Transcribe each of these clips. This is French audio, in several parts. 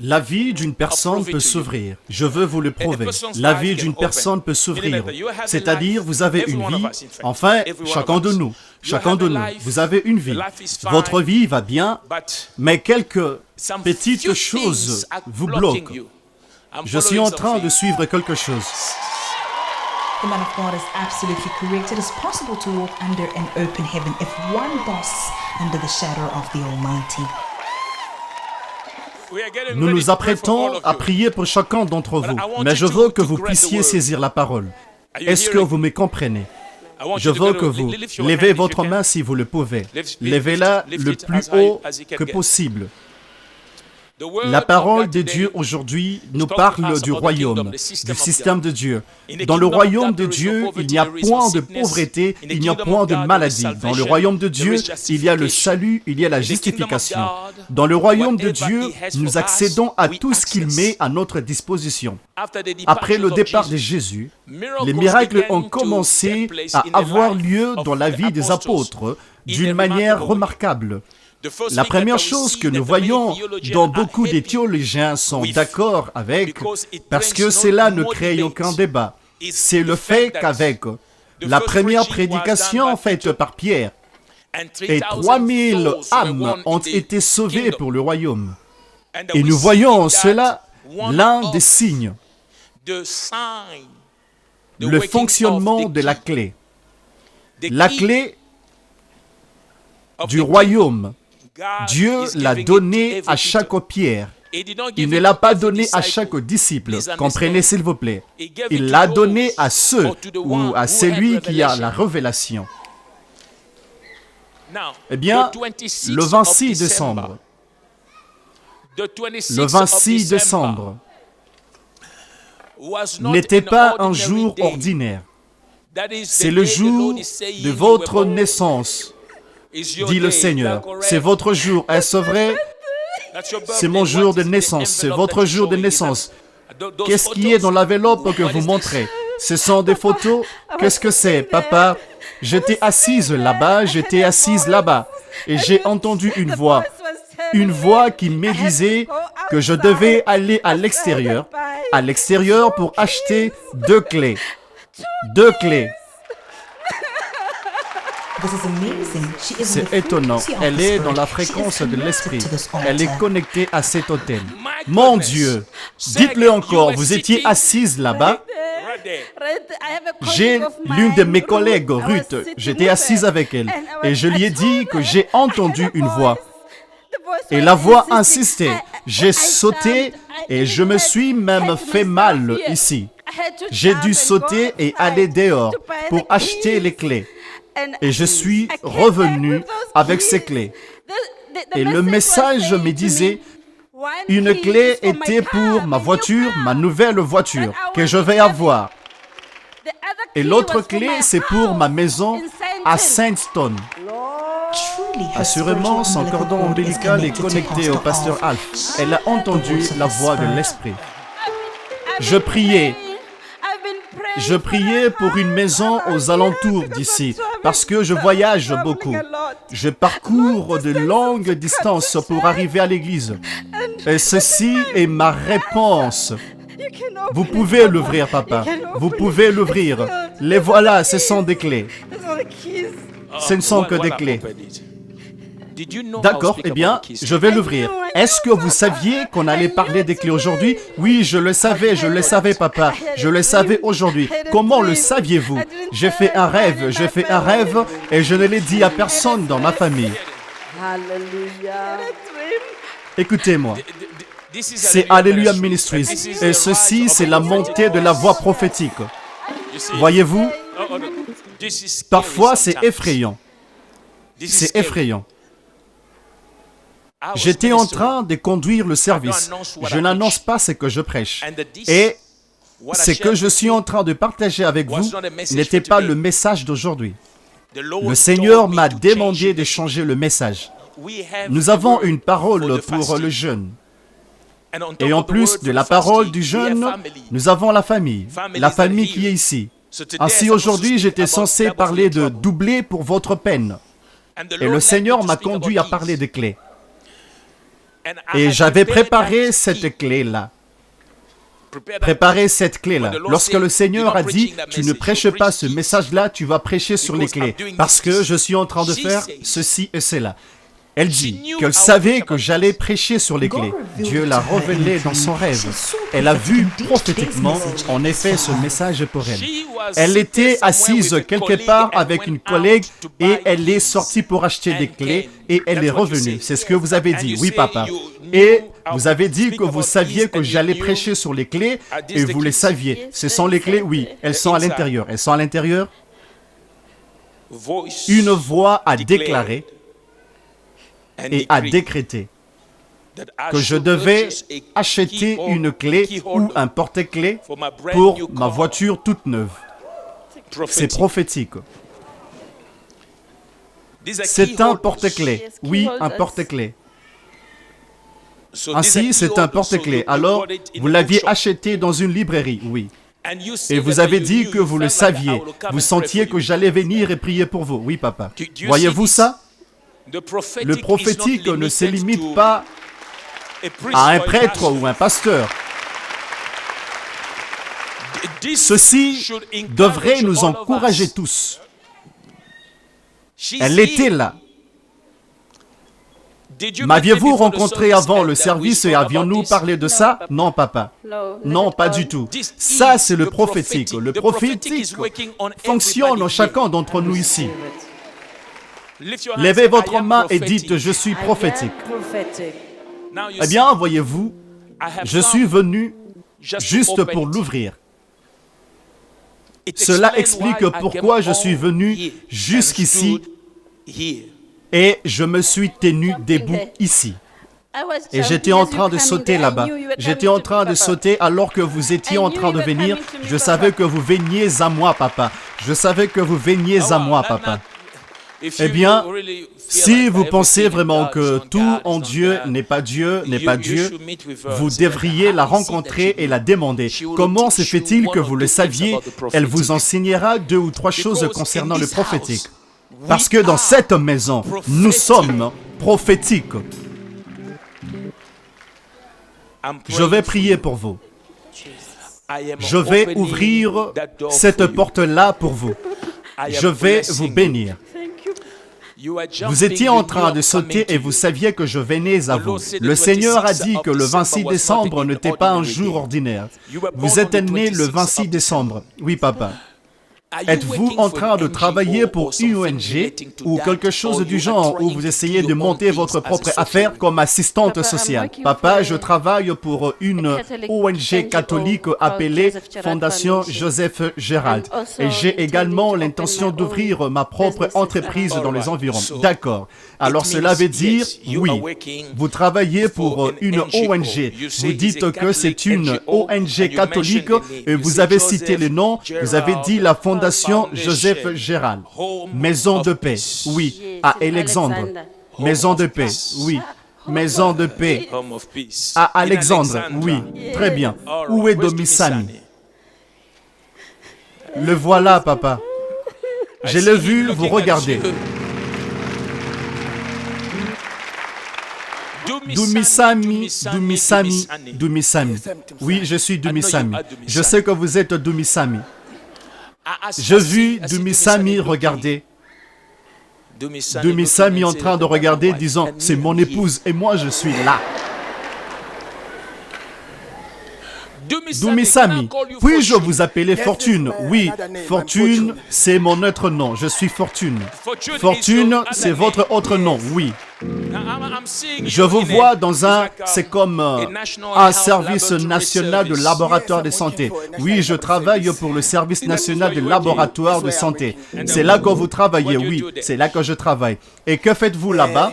La vie d'une personne peut s'ouvrir. Je veux vous le prouver. La vie d'une personne peut s'ouvrir. C'est-à-dire, vous avez une vie. Enfin, chacun de nous, vous avez une vie. Votre vie va bien, mais quelques petites choses vous bloquent. Je suis en train de suivre quelque chose. The man of God is absolutely correct. It is possible to walk under an open heaven if one rests under the shadow of the Almighty. Nous nous apprêtons à prier pour chacun d'entre vous, mais je veux que vous puissiez saisir la parole. Est-ce que vous me comprenez? Je veux que vous levez votre main si vous le pouvez. Levez-la le plus haut que possible. La parole de Dieu aujourd'hui nous parle du royaume, du système de Dieu. Dans le royaume de Dieu, il n'y a point de pauvreté, il n'y a point de maladie. Dans le royaume de Dieu, il y a le salut, il y a la justification. Dans le royaume de Dieu, nous accédons à tout ce qu'il met à notre disposition. Après le départ de Jésus, les miracles ont commencé à avoir lieu dans la vie des apôtres d'une manière remarquable. La première chose que nous voyons, dont beaucoup des théologiens sont d'accord avec, parce que cela ne crée aucun débat, c'est le fait qu'avec la première prédication faite par Pierre, et 3000 âmes ont été sauvées pour le royaume. Et nous voyons en cela l'un des signes, le fonctionnement de la clé. La clé du royaume. Dieu l'a donnée à chaque pierre. Il ne l'a pas donnée à chaque disciple. Comprenez s'il vous plaît. Il l'a donnée à ceux ou à celui qui a la révélation. Eh bien, le 26 décembre, n'était pas un jour ordinaire. C'est le jour de votre naissance, dit le Seigneur. C'est votre jour, est-ce vrai? C'est mon jour de naissance, c'est votre jour de naissance. Qu'est-ce qui est dans l'enveloppe que vous montrez? Ce sont des photos? Qu'est-ce que c'est, papa? J'étais assise là-bas, et j'ai entendu une voix qui me disait que je devais aller à l'extérieur pour acheter 2 clés. 2 clés. C'est étonnant. Elle est dans la fréquence de l'esprit. Elle est connectée à cet autel. Mon Dieu, dites-le encore, vous étiez assise là-bas. J'ai l'une de mes collègues, Ruth, j'étais assise avec elle et je lui ai dit que j'ai entendu une voix. Et la voix insistait. J'ai sauté et je me suis même fait mal ici. J'ai dû sauter et aller dehors pour acheter les clés. Et je suis revenu avec ces clés. Et le message me disait, une clé était pour ma voiture, ma nouvelle voiture que je vais avoir. Et l'autre clé, c'est pour ma maison à Saint-Stone. Assurément, son cordon ombilical est connecté au pasteur Alf. Elle a entendu la voix de l'Esprit. Je priais pour une maison aux alentours d'ici, parce que je voyage beaucoup. Je parcours de longues distances pour arriver à l'église. Et ceci est ma réponse. Vous pouvez l'ouvrir, papa. Vous pouvez l'ouvrir. Les voilà, ce sont des clés. Ce ne sont que des clés. D'accord, eh bien, je vais l'ouvrir. Est-ce que vous saviez qu'on allait parler des clés aujourd'hui? Oui, je le savais, papa. Je le savais aujourd'hui. Comment le saviez-vous? J'ai fait un rêve et je ne l'ai dit à personne dans ma famille. Écoutez-moi. C'est Alléluia Ministries. Et ceci, c'est la montée de la voix prophétique. Voyez-vous? Parfois, c'est effrayant. C'est effrayant. J'étais en train de conduire le service. Je n'annonce pas ce que je prêche. Et ce que je suis en train de partager avec vous n'était pas le message d'aujourd'hui. Le Seigneur m'a demandé de changer le message. Nous avons une parole pour le jeûne. Et en plus de la parole du jeûne, nous avons la famille qui est ici. Ainsi aujourd'hui, j'étais censé parler de doubler pour votre peine. Et le Seigneur m'a conduit à parler des clés. Et j'avais préparé cette clé-là. Préparez cette clé-là. Lorsque le Seigneur a dit, tu ne prêches pas ce message-là, tu vas prêcher sur les clés. Parce que je suis en train de faire ceci et cela. Elle dit qu'elle savait que j'allais prêcher sur les clés. Dieu l'a révélé dans son rêve. Elle a vu prophétiquement, en effet, ce message pour elle. Elle était assise quelque part avec une collègue et elle est sortie pour acheter des clés et elle est revenue. C'est ce que vous avez dit, oui papa. Et vous avez dit que vous saviez que j'allais prêcher sur les clés et vous les saviez. Ce sont les clés, oui, elles sont à l'intérieur. Elles sont à l'intérieur. Une voix a déclaré et a décrété que je devais acheter une clé ou un porte-clés pour ma voiture toute neuve. C'est prophétique. C'est un porte-clés. Oui, un porte-clés. Ainsi, c'est un porte-clés. Alors, vous l'aviez acheté dans une librairie, oui. Et vous avez dit que vous le saviez. Vous sentiez que j'allais venir et prier pour vous. Oui, papa. Voyez-vous ça? Le prophétique ne se limite pas à un prêtre ou un pasteur. Ceci devrait nous encourager tous. Elle était là. M'aviez-vous rencontré avant le service et avions-nous parlé de ça? Non, papa. Non, pas du tout. Ça, c'est le prophétique. Le prophétique fonctionne en chacun d'entre nous ici. Levez votre main et dites, je suis prophétique. Eh bien, voyez-vous, je suis venu juste pour l'ouvrir. Cela explique pourquoi je suis venu jusqu'ici et je me suis tenu debout ici. Et j'étais en train de sauter là-bas. J'étais en train de sauter alors que vous étiez en train de venir. Je savais que vous veniez à moi, papa. Je savais que vous veniez à moi, papa. Eh bien, si vous pensez vraiment que tout en Dieu n'est pas Dieu, vous devriez la rencontrer et la demander. Comment se fait-il que vous le saviez? Elle vous enseignera 2 ou 3 choses concernant le prophétique. Parce que dans cette maison, nous sommes prophétiques. Je vais prier pour vous. Je vais ouvrir cette porte-là pour vous. Je vais vous bénir. Vous étiez en train de sauter et vous saviez que je venais à vous. Le Seigneur a dit que le 26 décembre n'était pas un jour ordinaire. Vous êtes né le 26 décembre. Oui, papa. Êtes-vous en train de travailler pour une ONG ou quelque chose du genre où vous essayez de monter votre propre affaire comme assistante sociale? Papa, je travaille pour une ONG catholique appelée Fondation Joseph Gérald. Et j'ai également l'intention d'ouvrir ma propre entreprise dans les environs. D'accord. Alors cela veut dire, oui, vous travaillez pour une ONG. Vous dites que c'est une ONG catholique et vous avez cité le nom, vous avez dit la Fondation Joseph Gérald. Maison de paix, oui, à Alexandre. Maison de paix, oui. Maison de paix à Alexandre, oui. Très bien. Où est Domisami? Le voilà, papa. Je l'ai vu vous regarder. Dumisami. Oui, je suis Dumisami. Je sais que vous êtes Dumisami. Je vis Dumisami regarder. Dumisami en train de regarder, disant, c'est mon épouse et moi je suis là. Dumisami, puis-je vous appeler Fortune? Oui, Fortune, c'est mon autre nom. Je suis Fortune. Fortune, c'est votre autre nom, oui. Je vous vois dans c'est comme un service national de laboratoire de santé. Oui, je travaille pour le service national de laboratoire de santé. C'est là que vous travaillez, oui, c'est là que je travaille. Et que faites-vous là-bas?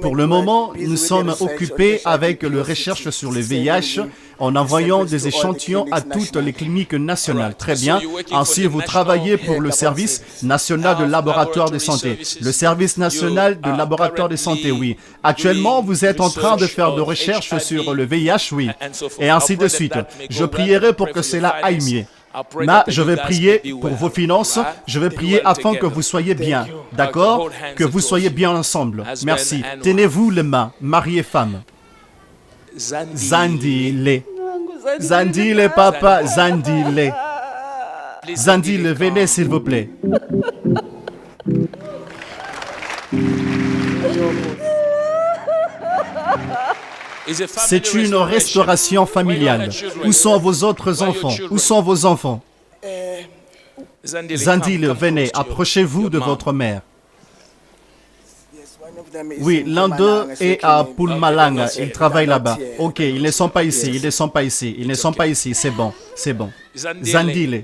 Pour le moment, nous sommes occupés avec la recherche sur le VIH en envoyant des échantillons à toutes les cliniques nationales. Très bien. Ainsi, vous travaillez pour le service national de laboratoire de santé. Le service national de laboratoire de santé, oui. Actuellement, vous êtes en train de faire des recherches sur le VIH, oui. Et ainsi de suite. Je prierai pour que cela aille mieux. Mais je vais prier pour vos finances, je vais prier afin que vous soyez bien, d'accord? Que vous soyez bien ensemble. Merci. Tenez-vous les mains, mari et femme. Zandile. Zandile, papa, Zandile. Zandile, venez s'il vous plaît. C'est une restauration familiale. Où sont vos autres enfants? Où sont vos enfants? Zandile, venez, approchez-vous de votre mère. Oui, l'un d'eux est à Pulmalanga, ils travaillent là-bas. Ok, ils ne sont pas ici, ils ne sont pas ici, ils ne sont pas ici, c'est bon, c'est bon. Zandile.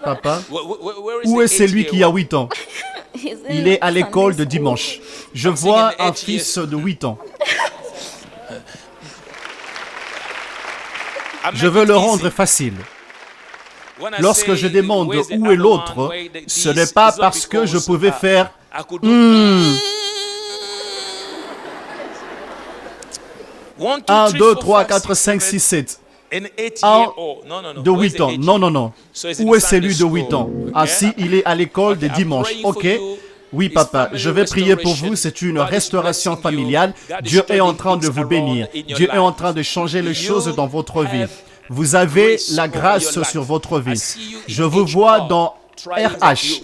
Papa, où est celui qui a 8 ans? Il est à l'école de dimanche. Je vois un fils de 8 ans. Je veux le rendre facile. Lorsque je demande où est l'autre, ce n'est pas parce que je pouvais faire 1, 2, 3, 4, 5, 6, 7. Un de 8 ans. Non, non, non. Où est celui de 8 ans? Ah si, il est à l'école de dimanche. Ok. Oui, papa, je vais prier pour vous. C'est une restauration familiale. Dieu est en train de vous bénir. Dieu est en train de changer les choses dans votre vie. Vous avez la grâce sur votre vie. Je vous vois dans RH,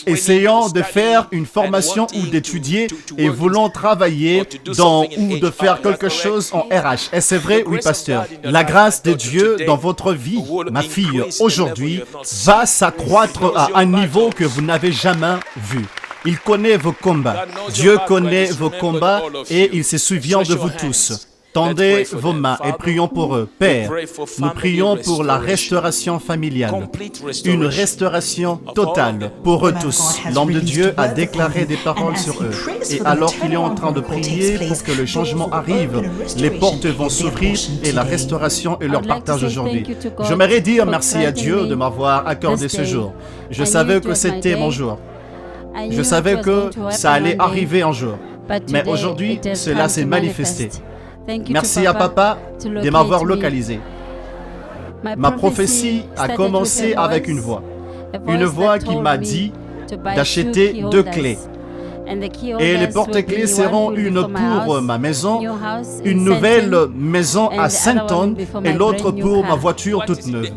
essayant de faire une formation ou d'étudier et voulant travailler dans ou de faire quelque chose en RH. Et c'est vrai, oui, pasteur. La grâce de Dieu dans votre vie, ma fille, aujourd'hui, va s'accroître à un niveau que vous n'avez jamais vu. Il connaît vos combats. Dieu connaît vos combats et il se souvient de vous tous. Tendez vos mains et prions pour eux. Père, nous prions pour la restauration familiale, une restauration totale pour eux tous. L'homme de Dieu a déclaré des paroles sur eux. Et alors qu'il est en train de prier pour que le changement arrive, les portes vont s'ouvrir et la restauration est leur partage aujourd'hui. J'aimerais dire merci à Dieu de m'avoir accordé ce jour. Je savais que c'était mon jour. Je savais que ça allait arriver un jour. Mais aujourd'hui, cela s'est manifesté. Merci à papa de m'avoir localisé. Ma prophétie a commencé avec une voix. Une voix qui m'a dit d'acheter 2 clés. Et les porte-clés seront une pour ma maison, une nouvelle maison à Saint-Anne et l'autre pour ma voiture toute neuve.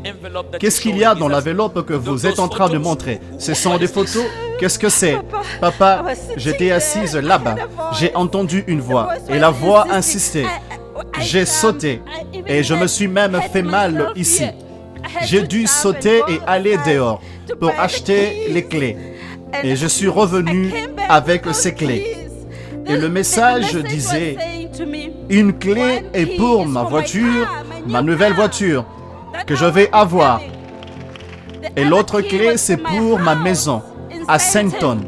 Qu'est-ce qu'il y a dans l'enveloppe que vous êtes en train de montrer? Ce sont des photos? Qu'est-ce que c'est? Papa, j'étais assise là-bas. J'ai entendu une voix et la voix insistait. J'ai sauté et je me suis même fait mal ici. J'ai dû sauter et aller dehors pour acheter les clés. Et je suis revenu avec ces clés. Et le message disait, une clé est pour ma voiture, ma nouvelle voiture, que je vais avoir. Et l'autre clé, c'est pour ma maison, à Saint-Anne.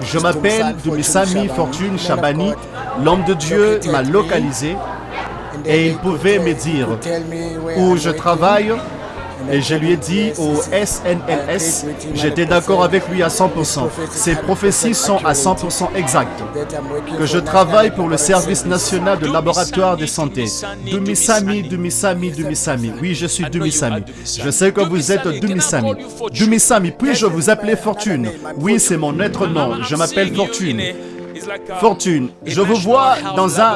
Je m'appelle Dumisami Fortune Chabani. L'homme de Dieu m'a localisé et il pouvait me dire où je travaille. Et je lui ai dit au SNLS, j'étais d'accord avec lui à 100%. Ses prophéties sont à 100% exactes. Que je travaille pour le service national de laboratoire de santé. Dumisami, Dumisami, Dumisami. Oui, je suis Dumisami. Je sais que vous êtes Dumisami. Dumisami, puis-je vous appeler Fortune? Oui, c'est mon autre nom. Je m'appelle Fortune. Fortune, je vous vois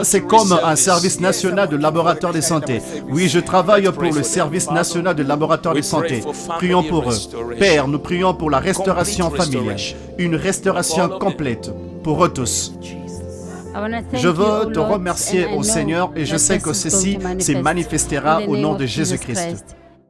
c'est comme un service national de laboratoire de santé. Oui, je travaille pour le service national de laboratoire de santé. Prions pour eux. Père, nous prions pour la restauration familiale. Une restauration complète pour eux tous. Je veux te remercier au Seigneur et je sais que ceci se manifestera au nom de Jésus-Christ.